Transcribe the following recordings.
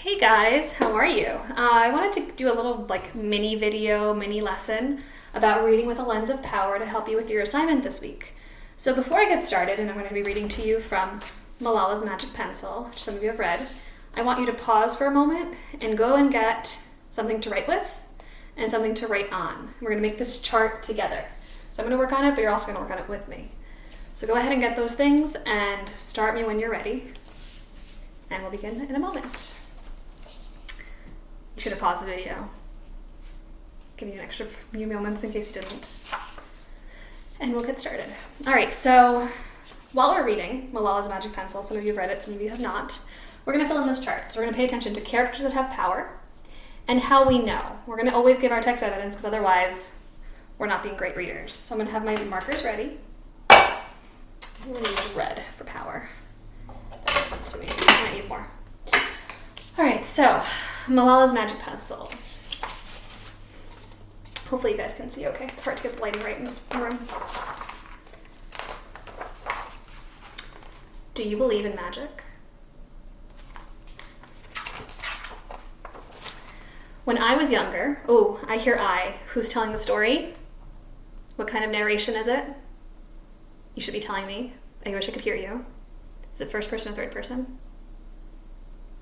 Hey guys, how are you? I wanted to do a little mini video, mini lesson about reading with a lens of power to help you with your assignment this week. So before I get started, and I'm going to be reading to you from Malala's Magic Pencil, which some of you have read, I want you to pause for a moment and go and get something to write with and something to write on. We're going to make this chart together. So I'm going to work on it, but you're also going to work on it with me. So go ahead and get those things and start me when you're ready. And we'll begin in a moment. You should have paused the video. Give you an extra few moments in case you didn't. And we'll get started. All right, so while we're reading Malala's Magic Pencil, some of you have read it, some of you have not, we're going to fill in this chart. So we're going to pay attention to characters that have power and how we know. We're going to always give our text evidence because otherwise we're not being great readers. So I'm going to have my markers ready. I'm going to use red for power. That makes sense to me. I might need more. All right, so Malala's Magic Pencil. Hopefully you guys can see okay. It's hard to get the lighting right in this room. Do you believe in magic? When I was younger, I hear I. Who's telling the story? What kind of narration is it? You should be telling me. I wish I could hear you. Is it first person or third person?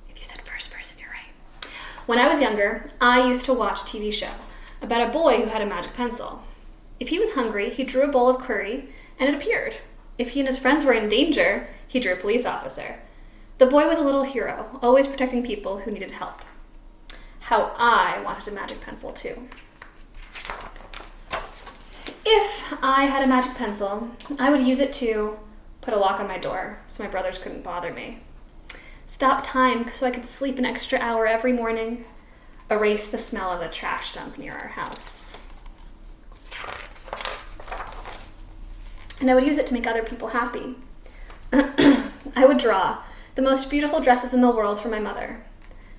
If you said first person, you're right. When I was younger, I used to watch a TV show about a boy who had a magic pencil. If he was hungry, he drew a bowl of curry, and it appeared. If he and his friends were in danger, he drew a police officer. The boy was a little hero, always protecting people who needed help. How I wanted a magic pencil too. If I had a magic pencil, I would use it to put a lock on my door so my brothers couldn't bother me. Stop time so I could sleep an extra hour every morning. Erase the smell of the trash dump near our house. And I would use it to make other people happy. I would draw the most beautiful dresses in the world for my mother,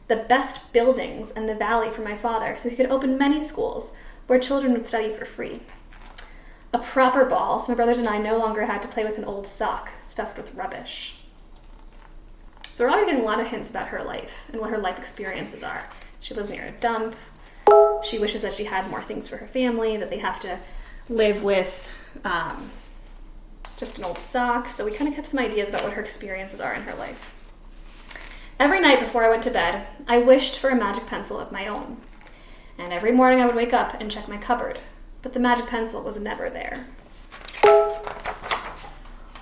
the best buildings in the valley for my father so he could open many schools where children would study for free. A proper ball so my brothers and I no longer had to play with an old sock stuffed with rubbish. So we're already getting a lot of hints about her life and what her life experiences are. She lives near a dump. She wishes that she had more things for her family, that they have to live with just an old sock. So we kind of kept some ideas about what her experiences are in her life. Every night before I went to bed, I wished for a magic pencil of my own. And every morning I would wake up and check my cupboard, but the magic pencil was never there.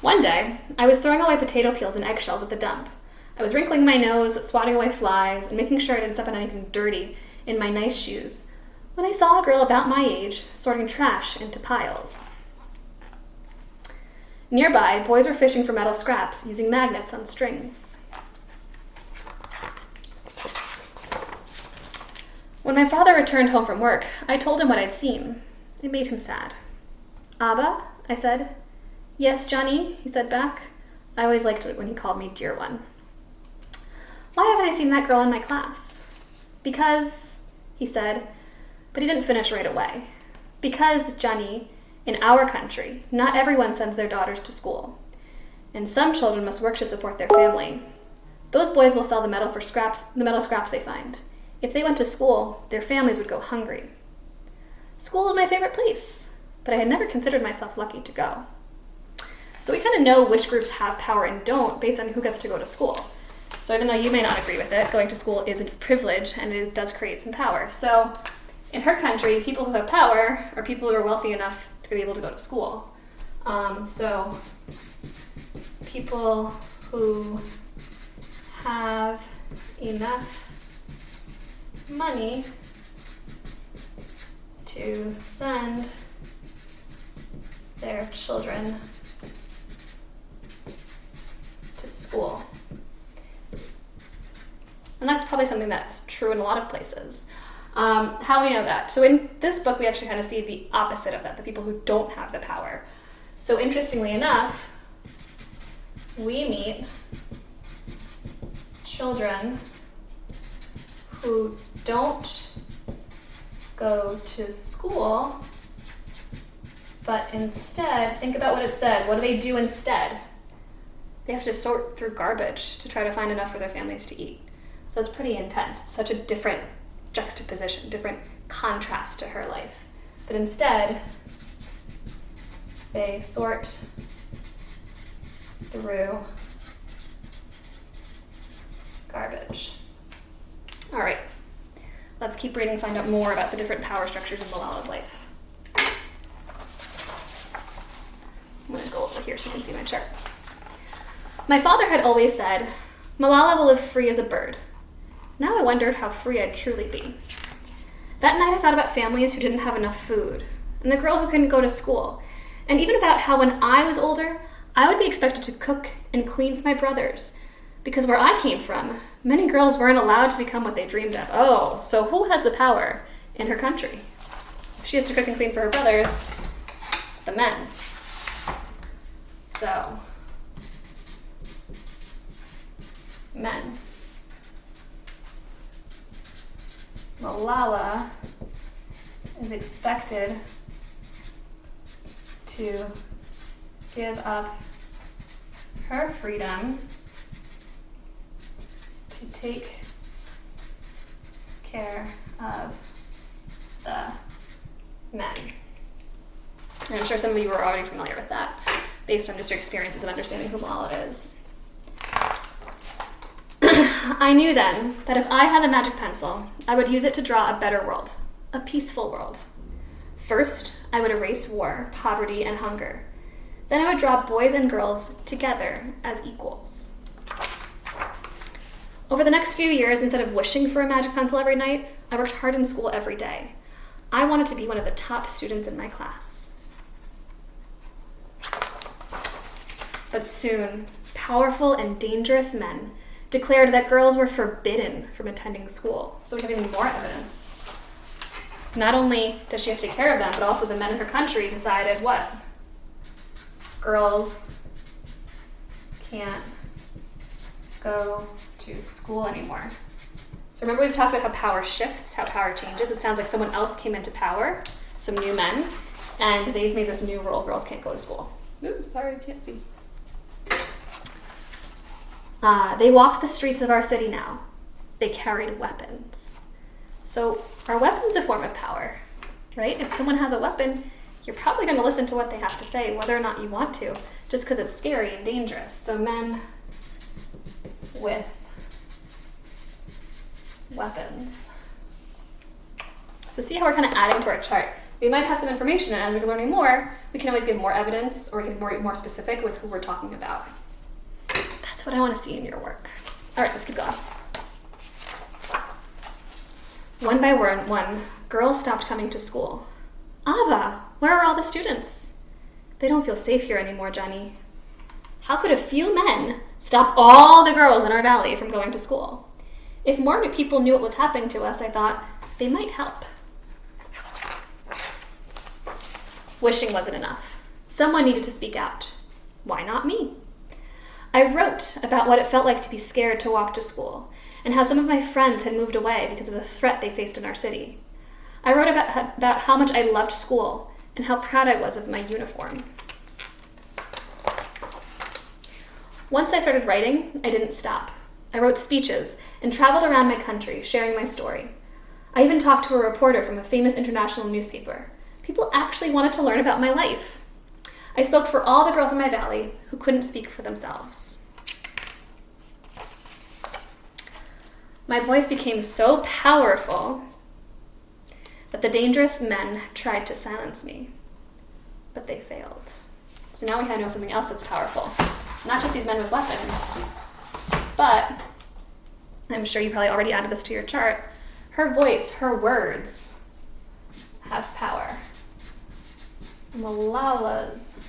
One day, I was throwing away potato peels and eggshells at the dump. I was wrinkling my nose, swatting away flies, and making sure I didn't step on anything dirty in my nice shoes, when I saw a girl about my age sorting trash into piles. Nearby, boys were fishing for metal scraps using magnets on strings. When my father returned home from work, I told him what I'd seen. It made him sad. "Abba?" I said. "Yes, Johnny," he said back. I always liked it when he called me dear one. "Why haven't I seen that girl in my class?" "Because," he said, but he didn't finish right away. "Because, Johnny, in our country, not everyone sends their daughters to school. And some children must work to support their family. Those boys will sell the metal scraps they find. If they went to school, their families would go hungry. School is my favorite place, but I had never considered myself lucky to go." So we kind of know which groups have power and don't based on who gets to go to school. So even though you may not agree with it, going to school is a privilege and it does create some power. So in her country, people who have power are people who are wealthy enough to be able to go to school. So people who have enough money to send their children to school. And that's probably something that's true in a lot of places. How we know that? So in this book, we actually kind of see the opposite of that, the people who don't have the power. So interestingly enough, we meet children who don't go to school, but instead, think about what it said. What do they do instead? They have to sort through garbage to try to find enough for their families to eat. So it's pretty intense. It's such a different juxtaposition, different contrast to her life. But instead, they sort through garbage. All right, let's keep reading and find out more about the different power structures in Malala's life. I'm going to go over here so you can see my chart. My father had always said, Malala will live free as a bird. Now I wondered how free I'd truly be. That night I thought about families who didn't have enough food, and the girl who couldn't go to school, and even about how when I was older, I would be expected to cook and clean for my brothers, because where I came from, many girls weren't allowed to become what they dreamed of. Oh, so who has the power in her country? If she has to cook and clean for her brothers, it's the men. So, men. Malala is expected to give up her freedom to take care of the men. And I'm sure some of you are already familiar with that, based on just your experiences of understanding who Malala is. I knew then that if I had a magic pencil, I would use it to draw a better world, a peaceful world. First, I would erase war, poverty, and hunger. Then I would draw boys and girls together as equals. Over the next few years, instead of wishing for a magic pencil every night, I worked hard in school every day. I wanted to be one of the top students in my class. But soon, powerful and dangerous men declared that girls were forbidden from attending school. So we have even more evidence. Not only does she have to take care of them, but also the men in her country decided what? Girls can't go to school anymore. So remember we've talked about how power shifts, how power changes. It sounds like someone else came into power, some new men, and they've made this new rule, girls can't go to school. Oops, sorry, I can't see. They walked the streets of our city now. They carried weapons. So are weapons a form of power, right? If someone has a weapon, you're probably going to listen to what they have to say, whether or not you want to, just because it's scary and dangerous. So men with weapons. So see how we're kind of adding to our chart. We might have some information, and as we're learning more, we can always give more evidence or get more specific with who we're talking about. That's what I want to see in your work. All right, let's keep going. One by one, girls stopped coming to school. Abba, where are all the students? They don't feel safe here anymore, Jenny. How could a few men stop all the girls in our valley from going to school? If more people knew what was happening to us, I thought they might help. Wishing wasn't enough. Someone needed to speak out. Why not me? I wrote about what it felt like to be scared to walk to school, and how some of my friends had moved away because of the threat they faced in our city. I wrote about how much I loved school, and how proud I was of my uniform. Once I started writing, I didn't stop. I wrote speeches, and traveled around my country, sharing my story. I even talked to a reporter from a famous international newspaper. People actually wanted to learn about my life. I spoke for all the girls in my valley who couldn't speak for themselves. My voice became so powerful that the dangerous men tried to silence me, but they failed. So now we know something else that's powerful. Not just these men with weapons, but I'm sure you probably already added this to your chart. Her voice, her words have power. Malala's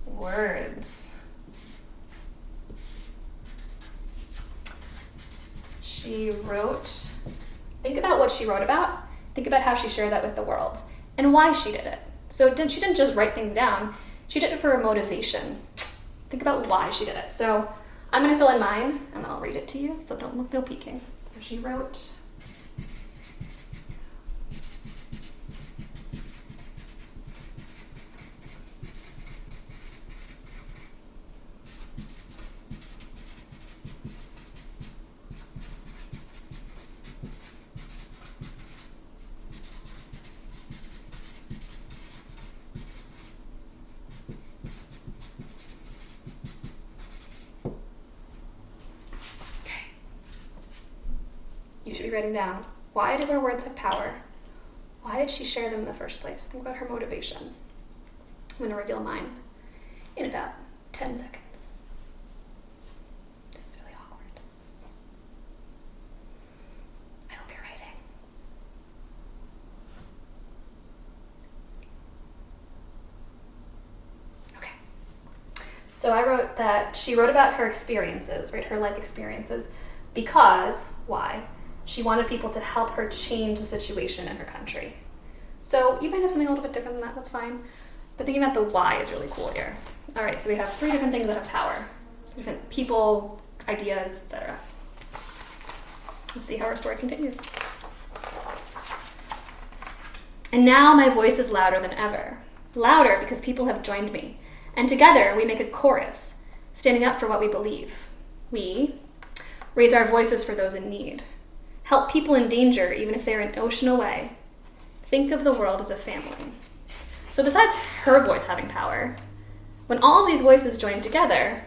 words. She wrote, think about what she wrote about, think about how she shared that with the world, and why she did it. So she didn't just write things down, she did it for a motivation. Think about why she did it. So I'm going to fill in mine, and then I'll read it to you, so don't look no peeking. So she wrote, you should be writing down, why do her words have power? Why did she share them in the first place? Think about her motivation. I'm going to reveal mine in about 10 seconds. This is really awkward. I hope you're writing. Okay. So I wrote that she wrote about her experiences, right? Her life experiences, because, why? She wanted people to help her change the situation in her country. So you might have something a little bit different than that, that's fine. But thinking about the why is really cool here. All right, so we have 3 different things that have power. Different people, ideas, etc. Let's see how our story continues. And now my voice is louder than ever. Louder because people have joined me. And together we make a chorus, standing up for what we believe. We raise our voices for those in need. Help people in danger, even if they're an ocean away. Think of the world as a family. So besides her voice having power, when all of these voices join together,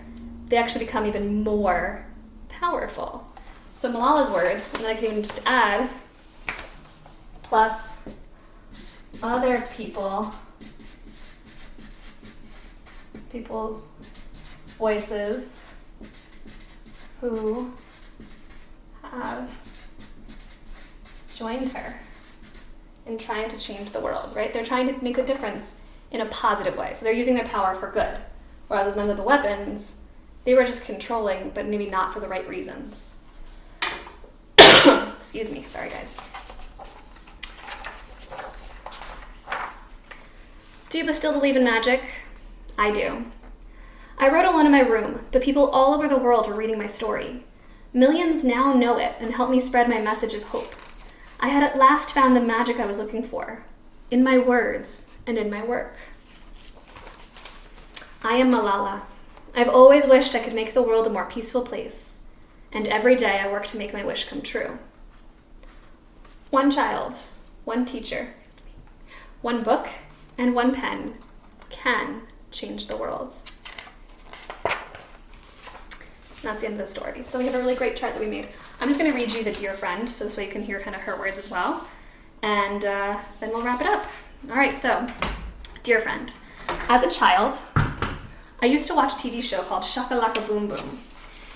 they actually become even more powerful. So Malala's words, and then I can even just add, plus other people's voices who have joined her in trying to change the world, right? They're trying to make a difference in a positive way. So they're using their power for good. Whereas those men with the weapons, they were just controlling, but maybe not for the right reasons. Excuse me, sorry guys. Do you still believe in magic? I do. I wrote alone in my room, but people all over the world were reading my story. Millions now know it and help me spread my message of hope. I had at last found the magic I was looking for, in my words and in my work. I am Malala. I've always wished I could make the world a more peaceful place, and every day I work to make my wish come true. One child, one teacher, one book, and one pen can change the world. That's the end of the story. So we have a really great chart that we made. I'm just going to read you the dear friend, so this way you can hear kind of her words as well. And then we'll wrap it up. All right, so, dear friend. As a child, I used to watch a TV show called Shakalaka Boom Boom.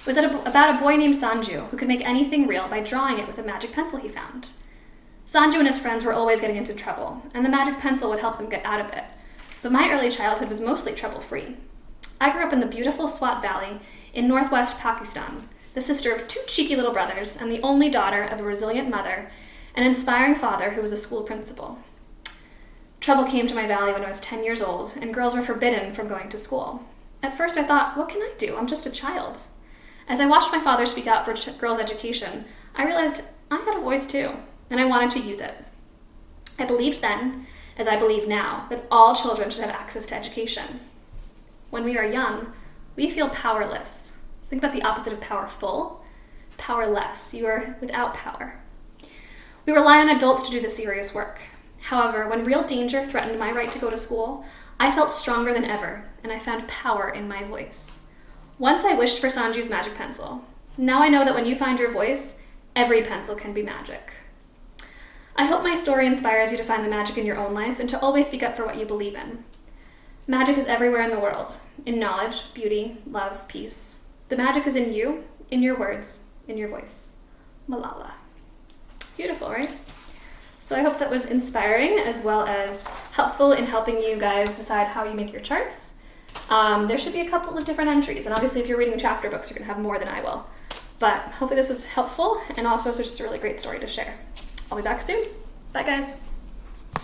It was about a boy named Sanju who could make anything real by drawing it with a magic pencil he found. Sanju and his friends were always getting into trouble, and the magic pencil would help them get out of it. But my early childhood was mostly trouble-free. I grew up in the beautiful Swat Valley in northwest Pakistan, the sister of 2 cheeky little brothers and the only daughter of a resilient mother and an inspiring father who was a school principal. Trouble came to my valley when I was 10 years old, and girls were forbidden from going to school. At first I thought, what can I do? I'm just a child. As I watched my father speak out for girls' education, I realized I had a voice too, and I wanted to use it. I believed then, as I believe now, that all children should have access to education. When we are young, we feel powerless. Think about the opposite of powerful. Powerless. You are without power. We rely on adults to do the serious work. However, when real danger threatened my right to go to school, I felt stronger than ever, and I found power in my voice. Once I wished for Sanju's magic pencil. Now I know that when you find your voice, every pencil can be magic. I hope my story inspires you to find the magic in your own life and to always speak up for what you believe in. Magic is everywhere in the world, in knowledge, beauty, love, peace. The magic is in you, in your words, in your voice. Malala. Beautiful, right? So I hope that was inspiring as well as helpful in helping you guys decide how you make your charts. There should be a couple of different entries, and obviously if you're reading chapter books, you're going to have more than I will. But hopefully this was helpful, and also it's just a really great story to share. I'll be back soon. Bye, guys.